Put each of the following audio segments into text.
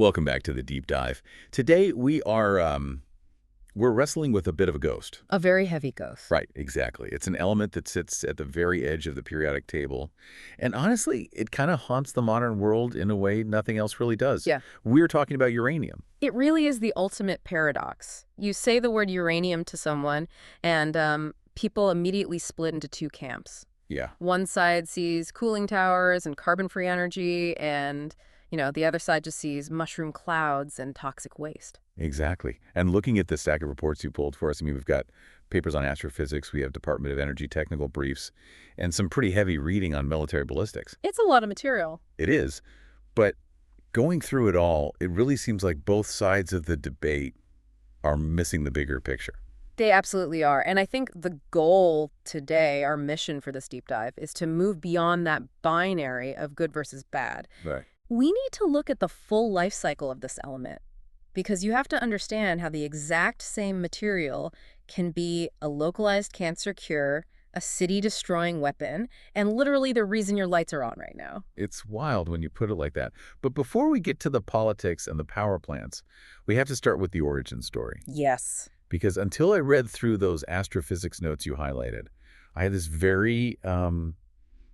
Welcome back to the deep dive. Today we're wrestling with a bit of a ghost. A very heavy ghost. Right, exactly. It's an element that sits at the very edge of the periodic table. And honestly, it kind of haunts the modern world in a way nothing else really does. Yeah. We're talking about uranium. It really is the ultimate paradox. You say the word uranium to someone, and people immediately split into two camps. Yeah. One side sees cooling towers and carbon-free energy, and, the other side just sees mushroom clouds and toxic waste. Exactly. And looking at the stack of reports you pulled for us, we've got papers on astrophysics, we have Department of Energy technical briefs, and some pretty heavy reading on military ballistics. It's a lot of material. It is. But going through it all, it really seems like both sides of the debate are missing the bigger picture. They absolutely are. And I think the goal today, our mission for this deep dive, is to move beyond that binary of good versus bad. Right. We need to look at the full life cycle of this element, because you have to understand how the exact same material can be a localized cancer cure, a city-destroying weapon, and literally the reason your lights are on right now. It's wild when you put it like that. But before we get to the politics and the power plants, we have to start with the origin story. Yes. Because until I read through those astrophysics notes you highlighted, I had this very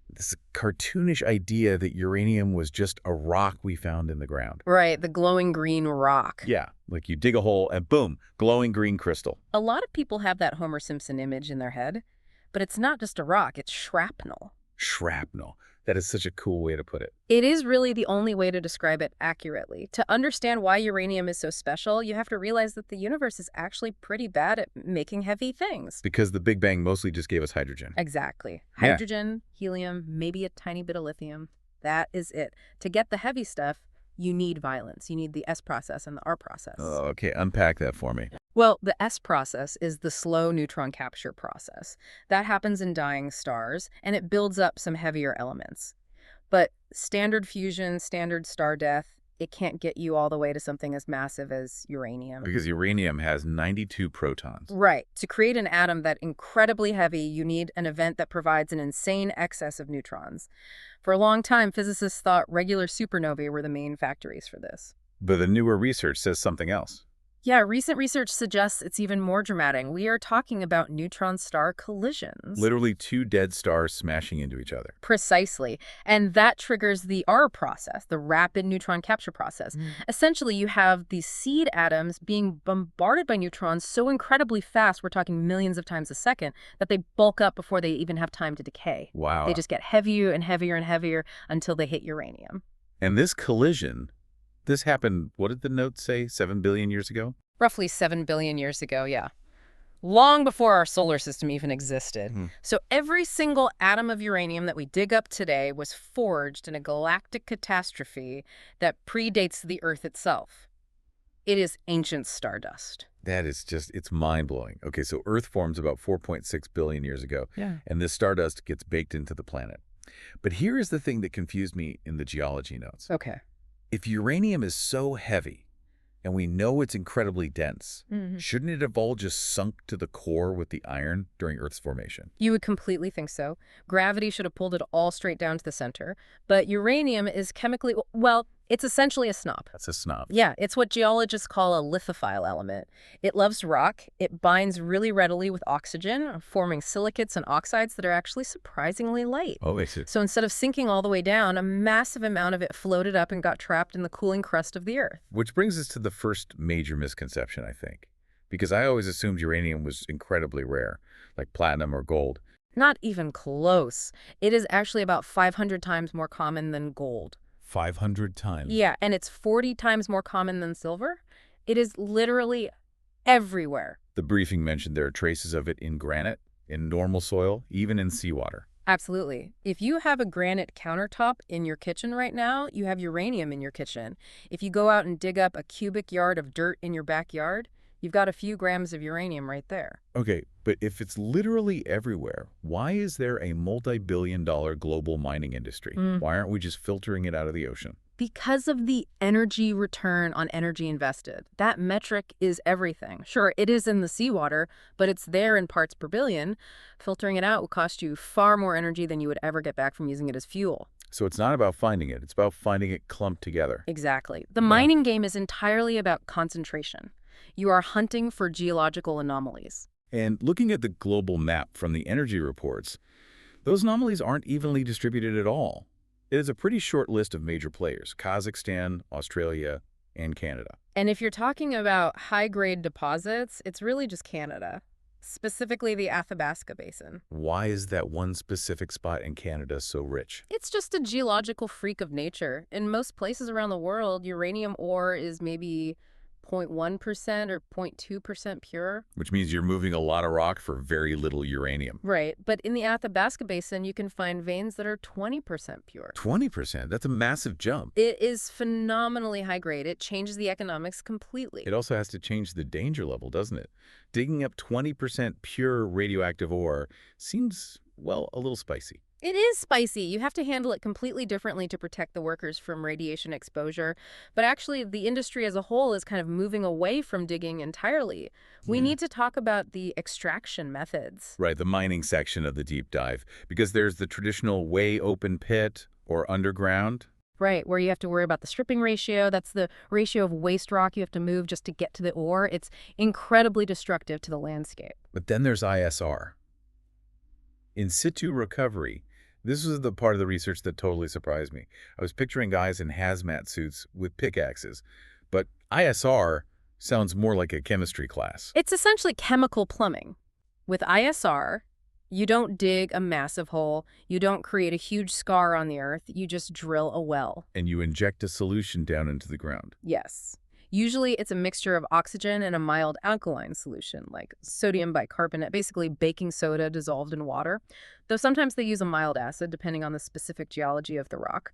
this cartoonish idea that uranium was just a rock we found in the ground. Right, the glowing green rock. Yeah, like you dig a hole and boom, glowing green crystal. A lot of people have that Homer Simpson image in their head, but it's not just a rock, it's shrapnel. Shrapnel. That is such a cool way to put it. It is really the only way to describe it accurately. To understand why uranium is so special, you have to realize that the universe is actually pretty bad at making heavy things. Because the Big Bang mostly just gave us hydrogen. Exactly. Yeah. Hydrogen, helium, maybe a tiny bit of lithium. That is it. To get the heavy stuff, you need violence. You need the S process and the R process. Oh, okay, unpack that for me. Well, the S process is the slow neutron capture process. That happens in dying stars, and it builds up some heavier elements. But standard fusion, standard star death, it can't get you all the way to something as massive as uranium. Because uranium has 92 protons. Right. To create an atom that incredibly heavy, you need an event that provides an insane excess of neutrons. For a long time, physicists thought regular supernovae were the main factories for this. But the newer research says something else. Yeah, recent research suggests it's even more dramatic. We are talking about neutron-star collisions. Literally two dead stars smashing into each other. Precisely. And that triggers the R process, the rapid neutron capture process. Essentially, you have these seed atoms being bombarded by neutrons so incredibly fast, we're talking millions of times a second, that they bulk up before they even have time to decay. Wow. They just get heavier and heavier and heavier until they hit uranium. And this collision, this happened, what did the note say, 7 billion years ago? Roughly 7 billion years ago, yeah. Long before our solar system even existed. So every single atom of uranium that we dig up today was forged in a galactic catastrophe that predates the Earth itself. It is ancient stardust. That is just, it's mind-blowing. Okay, so Earth forms about 4.6 billion years ago, Yeah. and this stardust gets baked into the planet. But here is the thing that confused me in the geology notes. Okay. If uranium is so heavy, and we know it's incredibly dense, shouldn't it have all just sunk to the core with the iron during Earth's formation? You would completely think so. Gravity should have pulled it all straight down to the center. But uranium is chemically, well, it's essentially a snob. That's a snob. Yeah, it's what geologists call a lithophile element. It loves rock. It binds really readily with oxygen, forming silicates and oxides that are actually surprisingly light. Oh, makes it. So instead of sinking all the way down, a massive amount of it floated up and got trapped in the cooling crust of the Earth. Which brings us to the first major misconception, I think. Because I always assumed uranium was incredibly rare, like platinum or gold. Not even close. It is actually about 500 times more common than gold. 500 times. Yeah, and it's 40 times more common than silver. It is literally everywhere. The briefing mentioned there are traces of it in granite, in normal soil, even in seawater. Absolutely. If you have a granite countertop in your kitchen right now, you have uranium in your kitchen. If you go out and dig up a cubic yard of dirt in your backyard, you've got a few grams of uranium right there. Okay, but if it's literally everywhere, why is there a multi-billion-dollar global mining industry? Why aren't we just filtering it out of the ocean? Because of the energy return on energy invested. That metric is everything. Sure, it is in the seawater, but it's there in parts per billion. Filtering it out will cost you far more energy than you would ever get back from using it as fuel. So it's not about finding it. It's about finding it clumped together. Exactly. The Wow. mining game is entirely about concentration. You are hunting for geological anomalies. And looking at the global map from the energy reports, those anomalies aren't evenly distributed at all. It is a pretty short list of major players: Kazakhstan, Australia, and Canada. And if you're talking about high-grade deposits, it's really just Canada, specifically the Athabasca Basin. Why is that one specific spot in Canada so rich? It's just a geological freak of nature. In most places around the world, uranium ore is maybe 0.1% or 0.2% pure. Which means you're moving a lot of rock for very little uranium. Right, but in the Athabasca Basin, you can find veins that are 20% pure. 20%? That's a massive jump. It is phenomenally high grade. It changes the economics completely. It also has to change the danger level, doesn't it? Digging up 20% pure radioactive ore seems, well, a little spicy. It is spicy. You have to handle it completely differently to protect the workers from radiation exposure. But actually, the industry as a whole is kind of moving away from digging entirely. We need to talk about the extraction methods. Right, the mining section of the deep dive, because there's the traditional way open pit or underground. Right, where you have to worry about the stripping ratio. That's the ratio of waste rock you have to move just to get to the ore. It's incredibly destructive to the landscape. But then there's ISR. In situ recovery. This was the part of the research that totally surprised me. I was picturing guys in hazmat suits with pickaxes, but ISR sounds more like a chemistry class. It's essentially chemical plumbing. With ISR, you don't dig a massive hole, you don't create a huge scar on the earth, you just drill a well. And you inject a solution down into the ground. Yes. Usually it's a mixture of oxygen and a mild alkaline solution, like sodium bicarbonate, basically baking soda dissolved in water, though sometimes they use a mild acid depending on the specific geology of the rock.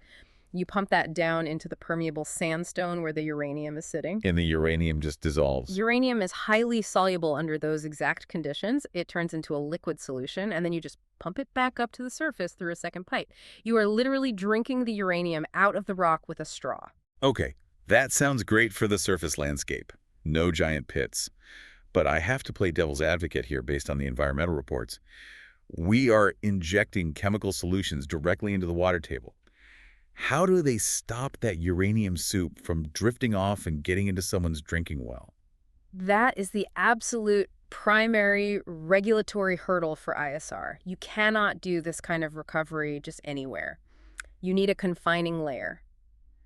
You pump that down into the permeable sandstone where the uranium is sitting. And the uranium just dissolves. Uranium is highly soluble under those exact conditions. It turns into a liquid solution, and then you just pump it back up to the surface through a second pipe. You are literally drinking the uranium out of the rock with a straw. Okay, that sounds great for the surface landscape. No giant pits. But I have to play devil's advocate here based on the environmental reports. We are injecting chemical solutions directly into the water table. How do they stop that uranium soup from drifting off and getting into someone's drinking well? That is the absolute primary regulatory hurdle for ISR. You cannot do this kind of recovery just anywhere. You need a confining layer.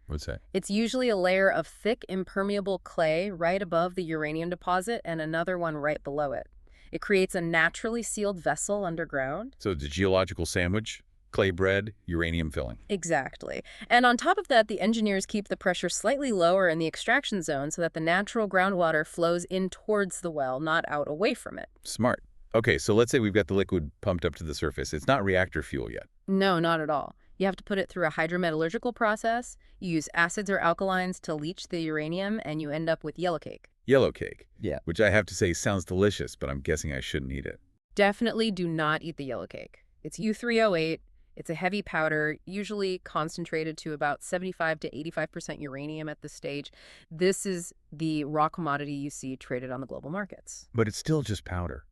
What's that? It's usually a layer of thick, impermeable clay right above the uranium deposit and another one right below it. It creates a naturally sealed vessel underground. So it's a geological sandwich, clay bread, uranium filling. Exactly. And on top of that, the engineers keep the pressure slightly lower in the extraction zone so that the natural groundwater flows in towards the well, not out away from it. Smart. Okay, so let's say we've got the liquid pumped up to the surface. It's not reactor fuel yet. No, not at all. You have to put it through a hydrometallurgical process. You use acids or alkalines to leach the uranium, and you end up with yellow cake. Yellow cake. Yeah. Which I have to say sounds delicious, but I'm guessing I shouldn't eat it. Definitely do not eat the yellow cake. It's U3O8. It's a heavy powder, usually concentrated to about 75 to 85% uranium at this stage. This is the raw commodity you see traded on the global markets. But it's still just powder.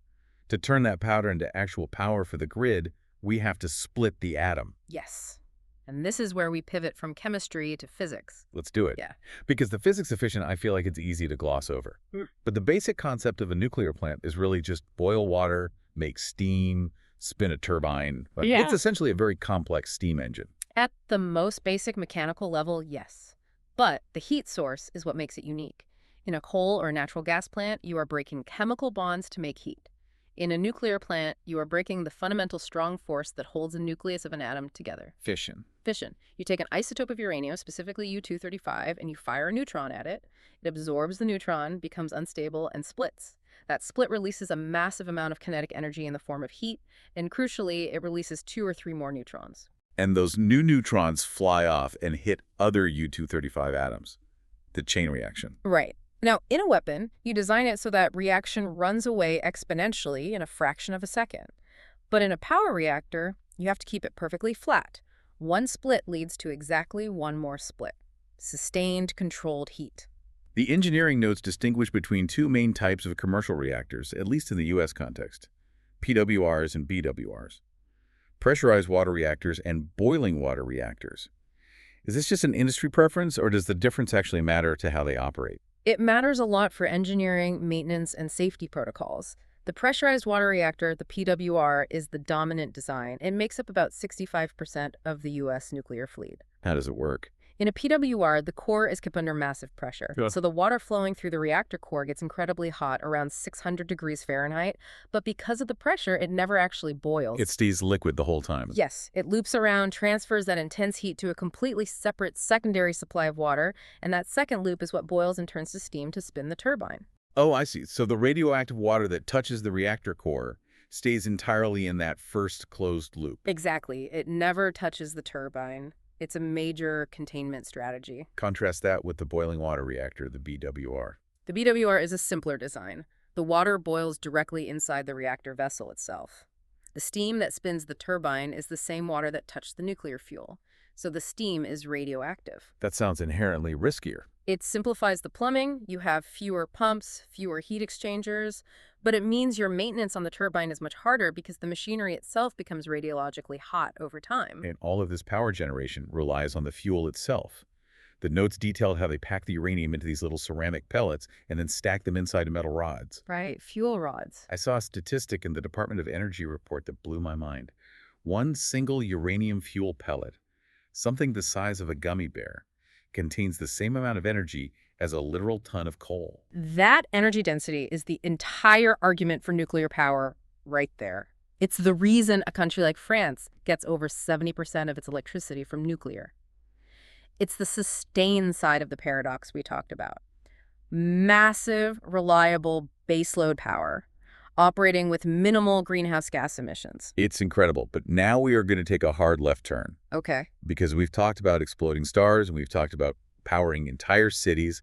To turn that powder into actual power for the grid, we have to split the atom. Yes. And this is where we pivot from chemistry to physics. Let's do it. Yeah. Because the physics efficient, I feel like it's easy to gloss over. But the basic concept of a nuclear plant is really just boil water, make steam, spin a turbine. But Yeah. It's essentially a very complex steam engine. At the most basic mechanical level, yes. But the heat source is what makes it unique. In a coal or natural gas plant, you are breaking chemical bonds to make heat. In a nuclear plant, you are breaking the fundamental strong force that holds the nucleus of an atom together. Fission. Fission. You take an isotope of uranium, specifically U-235, and you fire a neutron at it. It absorbs the neutron, becomes unstable, and splits. That split releases a massive amount of kinetic energy in the form of heat, and crucially, it releases 2 or 3 more neutrons. And those new neutrons fly off and hit other U-235 atoms. The chain reaction. Right. Now, in a weapon, you design it so that reaction runs away exponentially in a fraction of a second. But in a power reactor, you have to keep it perfectly flat. One split leads to exactly one more split. Sustained, controlled heat. The engineering notes distinguish between 2 main types of commercial reactors, at least in the U.S. context: PWRs and BWRs. Pressurized water reactors and boiling water reactors. Is this just an industry preference, or does the difference actually matter to how they operate? It matters a lot for engineering, maintenance, and safety protocols. The pressurized water reactor, the PWR, is the dominant design. It makes up about 65% of the U.S. nuclear fleet. How does it work? In a PWR, the core is kept under massive pressure. Yeah. So the water flowing through the reactor core gets incredibly hot, around 600 degrees Fahrenheit. But because of the pressure, it never actually boils. It stays liquid the whole time. Yes, it loops around, transfers that intense heat to a completely separate secondary supply of water, and that second loop is what boils and turns to steam to spin the turbine. Oh, I see. So the radioactive water that touches the reactor core stays entirely in that first closed loop. Exactly. It never touches the turbine. It's a major containment strategy. Contrast that with the boiling water reactor, the BWR. The BWR is a simpler design. The water boils directly inside the reactor vessel itself. The steam that spins the turbine is the same water that touched the nuclear fuel, so the steam is radioactive. That sounds inherently riskier. It simplifies the plumbing, you have fewer pumps, fewer heat exchangers, but it means your maintenance on the turbine is much harder because the machinery itself becomes radiologically hot over time. And all of this power generation relies on the fuel itself. The notes detailed how they pack the uranium into these little ceramic pellets and then stack them inside metal rods. Right, fuel rods. I saw a statistic in the Department of Energy report that blew my mind. One single uranium fuel pellet, something the size of a gummy bear, contains the same amount of energy as a literal ton of coal. That energy density is the entire argument for nuclear power right there. It's the reason a country like France gets over 70% of its electricity from nuclear. It's the sustain side of the paradox we talked about. Massive, reliable baseload power, operating with minimal greenhouse gas emissions. It's incredible, but now we are going to take a hard left turn. Okay. Because we've talked about exploding stars and we've talked about powering entire cities.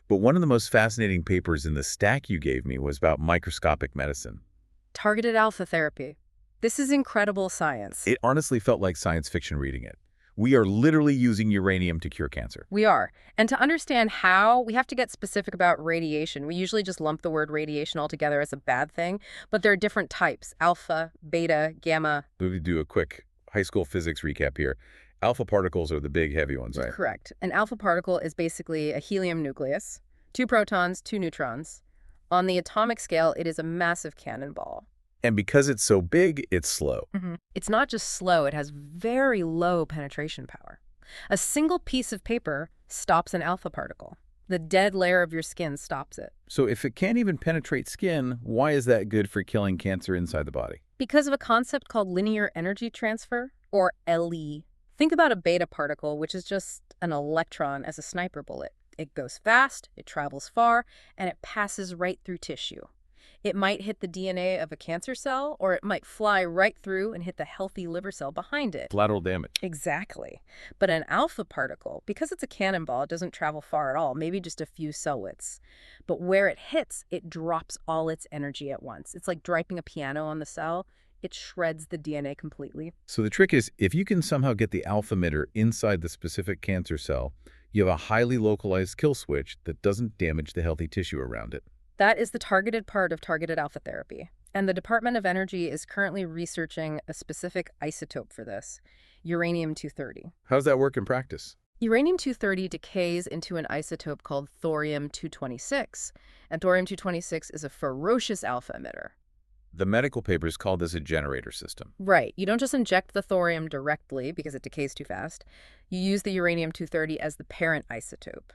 But one of the most fascinating papers in the stack you gave me was about microscopic medicine. Targeted alpha therapy. This is incredible science. It honestly felt like science fiction reading it. We are literally using uranium to cure cancer. We are. And to understand how, we have to get specific about radiation. We usually just lump the word radiation altogether as a bad thing, but there are different types: alpha, beta, gamma. Let me do a quick high school physics recap here. Alpha particles are the big heavy ones, right? Correct. An alpha particle is basically a helium nucleus, 2 protons, 2 neutrons. On the atomic scale, it is a massive cannonball. And because it's so big, it's slow. It's not just slow, it has very low penetration power. A single piece of paper stops an alpha particle. The dead layer of your skin stops it. So if it can't even penetrate skin, why is that good for killing cancer inside the body? Because of a concept called linear energy transfer, or LE. Think about a beta particle, which is just an electron as a sniper bullet. It goes fast, it travels far, and it passes right through tissue. It might hit the DNA of a cancer cell, or it might fly right through and hit the healthy liver cell behind it. Collateral damage. Exactly. But an alpha particle, because it's a cannonball, it doesn't travel far at all, maybe just a few cell widths. But where it hits, it drops all its energy at once. It's like dropping a piano on the cell. It shreds the DNA completely. So the trick is, if you can somehow get the alpha emitter inside the specific cancer cell, you have a highly localized kill switch that doesn't damage the healthy tissue around it. That is the targeted part of targeted alpha therapy. And the Department of Energy is currently researching a specific isotope for this, uranium-230. How does that work in practice? Uranium-230 decays into an isotope called thorium-226, and thorium-226 is a ferocious alpha emitter. The medical papers call this a generator system. Right. You don't just inject the thorium directly because it decays too fast. You use the uranium-230 as the parent isotope.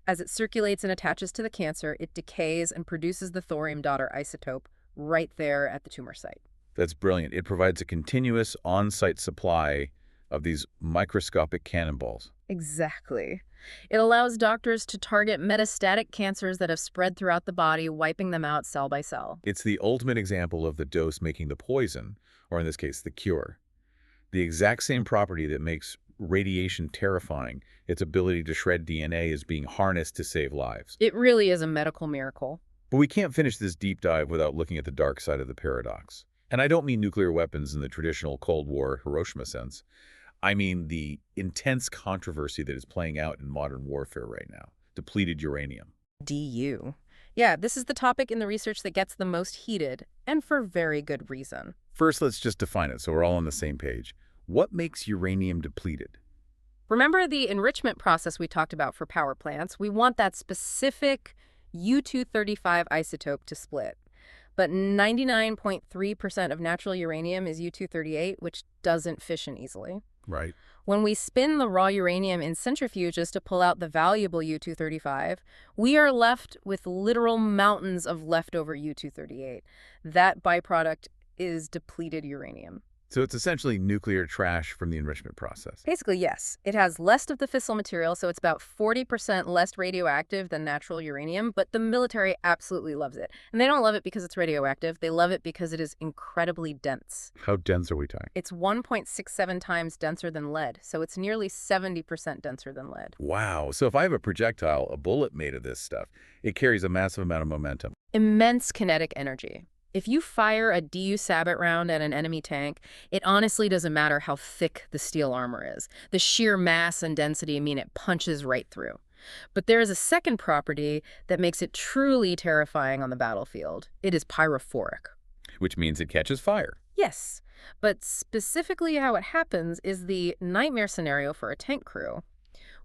As it circulates and attaches to the cancer, it decays and produces the thorium daughter isotope right there at the tumor site. That's brilliant. It provides a continuous on-site supply of these microscopic cannonballs. Exactly. It allows doctors to target metastatic cancers that have spread throughout the body, wiping them out cell by cell. It's the ultimate example of the dose making the poison, or in this case, the cure. The exact same property that makes radiation terrifying, its ability to shred DNA, is being harnessed to save lives. It really is a medical miracle. But we can't finish this deep dive without looking at the dark side of the paradox. And I don't mean nuclear weapons in the traditional Cold War Hiroshima sense. I mean the intense controversy that is playing out in modern warfare right now. Depleted uranium. DU. Yeah, this is the topic in the research that gets the most heated, and for very good reason. First, let's just define it so we're all on the same page. What makes uranium depleted? Remember the enrichment process we talked about for power plants? We want that specific U-235 isotope to split. But 99.3% of natural uranium is U-238, which doesn't fission easily. Right. When we spin the raw uranium in centrifuges to pull out the valuable U-235, we are left with literal mountains of leftover U-238. That byproduct is depleted uranium. So it's essentially nuclear trash from the enrichment process. Basically, yes. It has less of the fissile material, so it's about 40% less radioactive than natural uranium, but the military absolutely loves it. And they don't love it because it's radioactive. They love it because it is incredibly dense. How dense are we talking? It's 1.67 times denser than lead, so it's nearly 70% denser than lead. Wow. So if I have a projectile, a bullet made of this stuff, it carries a massive amount of momentum. Immense kinetic energy. If you fire a DU Sabot round at an enemy tank, it honestly doesn't matter how thick the steel armor is. The sheer mass and density mean it punches right through. But there is a second property that makes it truly terrifying on the battlefield. It is pyrophoric. Which means it catches fire. Yes, but specifically how it happens is the nightmare scenario for a tank crew.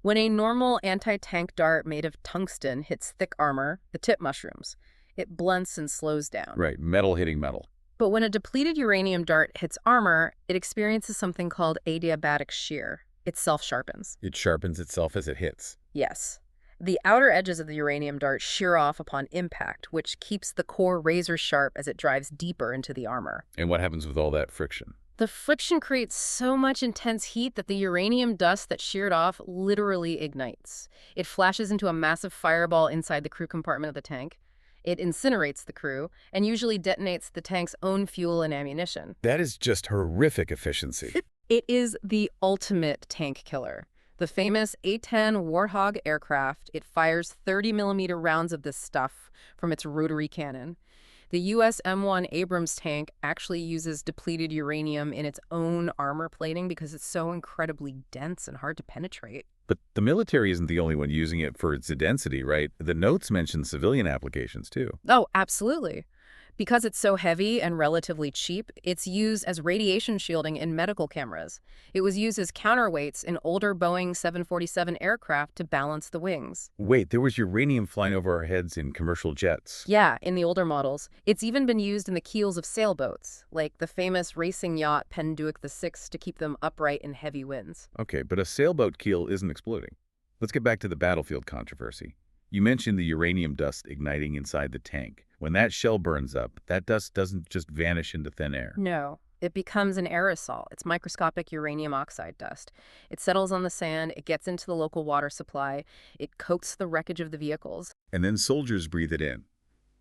When a normal anti-tank dart made of tungsten hits thick armor, the tip mushrooms. It blunts and slows down. Right, metal hitting metal. But when a depleted uranium dart hits armor, it experiences something called adiabatic shear. It self-sharpens. It sharpens itself as it hits. Yes. The outer edges of the uranium dart shear off upon impact, which keeps the core razor sharp as it drives deeper into the armor. And what happens with all that friction? The friction creates so much intense heat that the uranium dust that sheared off literally ignites. It flashes into a massive fireball inside the crew compartment of the tank. It incinerates the crew and usually detonates the tank's own fuel and ammunition. That is just horrific efficiency. It is the ultimate tank killer. The famous A-10 Warthog aircraft, it fires 30-millimeter rounds of this stuff from its rotary cannon. The U.S. M1 Abrams tank actually uses depleted uranium in its own armor plating because it's so incredibly dense and hard to penetrate. But the military isn't the only one using it for its density, right? The notes mention civilian applications, too. Oh, absolutely. Because it's so heavy and relatively cheap, it's used as radiation shielding in medical cameras. It was used as counterweights in older Boeing 747 aircraft to balance the wings. Wait, there was uranium flying over our heads in commercial jets. Yeah, in the older models. It's even been used in the keels of sailboats, like the famous racing yacht Penduic VI, to keep them upright in heavy winds. Okay, but a sailboat keel isn't exploding. Let's get back to the battlefield controversy. You mentioned the uranium dust igniting inside the tank. When that shell burns up, that dust doesn't just vanish into thin air. No, it becomes an aerosol. It's microscopic uranium oxide dust. It settles on the sand, it gets into the local water supply, it coats the wreckage of the vehicles. And then soldiers breathe it in.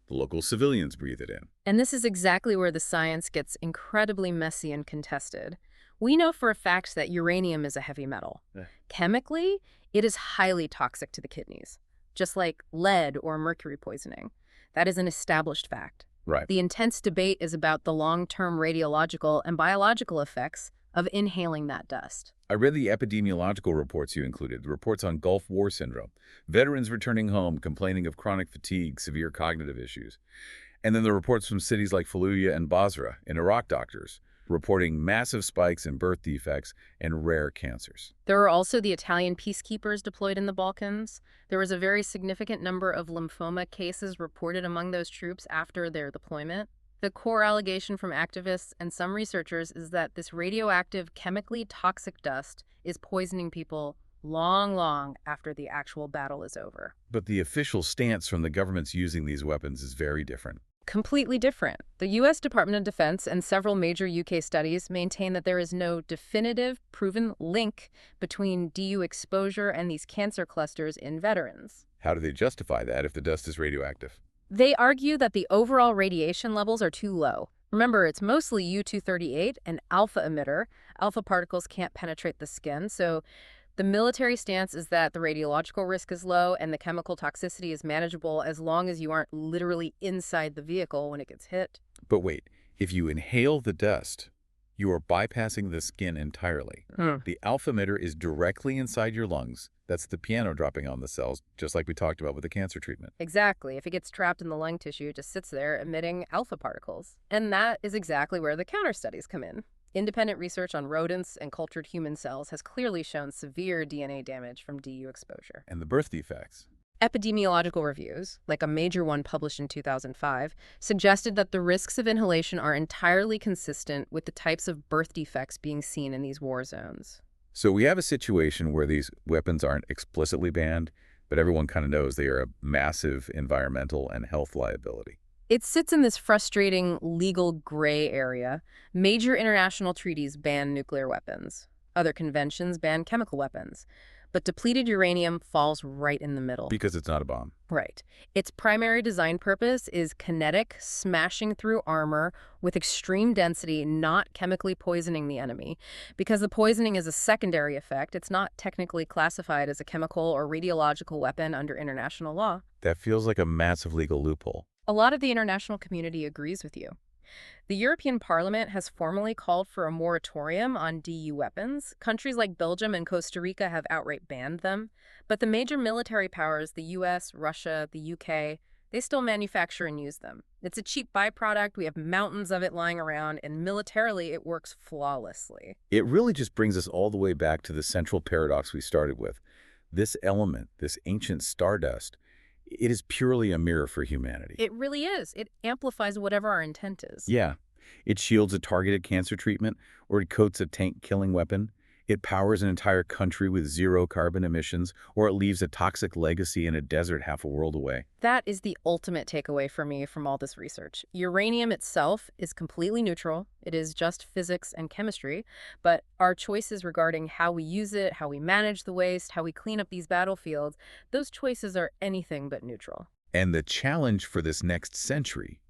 The local civilians breathe it in. And this is exactly where the science gets incredibly messy and contested. We know for a fact that uranium is a heavy metal. Chemically, it is highly toxic to the kidneys, just like lead or mercury poisoning. That is an established fact. Right. The intense debate is about the long-term radiological and biological effects of inhaling that dust. I read the epidemiological reports you included, the reports on Gulf War syndrome, veterans returning home complaining of chronic fatigue, severe cognitive issues, and then the reports from cities like Fallujah and Basra in Iraq doctors reporting massive spikes in birth defects and rare cancers. There are also the Italian peacekeepers deployed in the Balkans. There was a very significant number of lymphoma cases reported among those troops after their deployment. The core allegation from activists and some researchers is that this radioactive, chemically toxic dust is poisoning people long after the actual battle is over. But the official stance from the governments using these weapons is very different. Completely different. The U.S. Department of Defense and several major U.K. studies maintain that there is no definitive, proven link between DU exposure and these cancer clusters in veterans. How do they justify that if the dust is radioactive? They argue that the overall radiation levels are too low. Remember, it's mostly U-238, an alpha emitter. Alpha particles can't penetrate the skin, so the military stance is that the radiological risk is low and the chemical toxicity is manageable as long as you aren't literally inside the vehicle when it gets hit. But wait, if you inhale the dust, You are bypassing the skin entirely. Hmm. The alpha emitter is directly inside your lungs. That's the piano dropping on the cells, just like we talked about with the cancer treatment. Exactly. If it gets trapped in the lung tissue, it just sits there emitting alpha particles. And that is exactly where the counter studies come in. Independent research on rodents and cultured human cells has clearly shown severe DNA damage from DU exposure. And the birth defects. Epidemiological reviews, like a major one published in 2005, suggested that the risks of inhalation are entirely consistent with the types of birth defects being seen in these war zones. So we have a situation where these weapons aren't explicitly banned, but everyone kind of knows they are a massive environmental and health liability. It sits in this frustrating legal gray area. Major international treaties ban nuclear weapons. Other conventions ban chemical weapons. But depleted uranium falls right in the middle. Because it's not a bomb. Right. Its primary design purpose is kinetic, smashing through armor with extreme density, not chemically poisoning the enemy. Because the poisoning is a secondary effect, it's not technically classified as a chemical or radiological weapon under international law. That feels like a massive legal loophole. A lot of the international community agrees with you. The European Parliament has formally called for a moratorium on DU weapons. Countries like Belgium and Costa Rica have outright banned them. But the major military powers, the US, Russia, the UK, they still manufacture and use them. It's a cheap byproduct. We have mountains of it lying around, and militarily it works flawlessly. It really just brings us all the way back to the central paradox we started with. This element, this ancient stardust, it is purely a mirror for humanity. It really is. It amplifies whatever our intent is. Yeah. It shields a targeted cancer treatment, or it coats a tank-killing weapon. It powers an entire country with zero carbon emissions, or it leaves a toxic legacy in a desert half a world away. That is the ultimate takeaway for me from all this research. Uranium itself is completely neutral. It is just physics and chemistry. But our choices regarding how we use it, how we manage the waste, how we clean up these battlefields, those choices are anything but neutral. And the challenge for this next century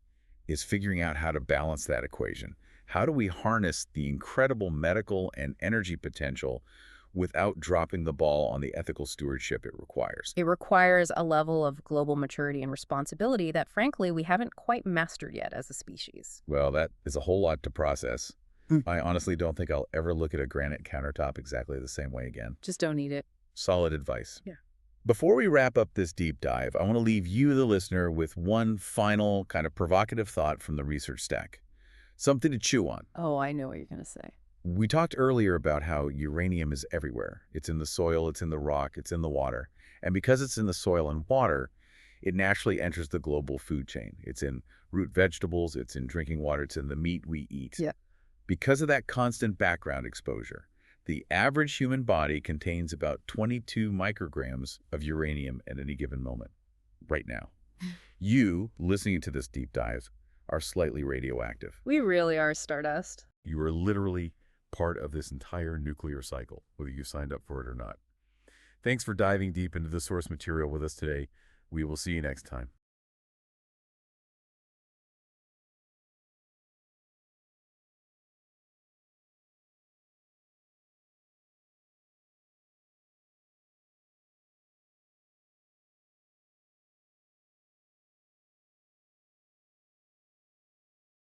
is figuring out how to balance that equation. How do we harness the incredible medical and energy potential without dropping the ball on the ethical stewardship it requires? It requires a level of global maturity and responsibility that, frankly, we haven't quite mastered yet as a species. Well, that is a whole lot to process. I honestly don't think I'll ever look at a granite countertop exactly the same way again. Just don't need it. Solid advice. Yeah. Before we wrap up this deep dive, I want to leave you, the listener, with one final kind of provocative thought from the research stack. Something to chew on. Oh, I know what you're going to say. We talked earlier about how uranium is everywhere. It's in the soil, it's in the rock, it's in the water. And because it's in the soil and water, it naturally enters the global food chain. It's in root vegetables, it's in drinking water, it's in the meat we eat. Yeah. Because of that constant background exposure, the average human body contains about 22 micrograms of uranium at any given moment, right now. You, listening to this deep dive, are slightly radioactive. We really are stardust. You are literally part of this entire nuclear cycle, whether you signed up for it or not. Thanks for diving deep into the source material with us today. We will see you next time.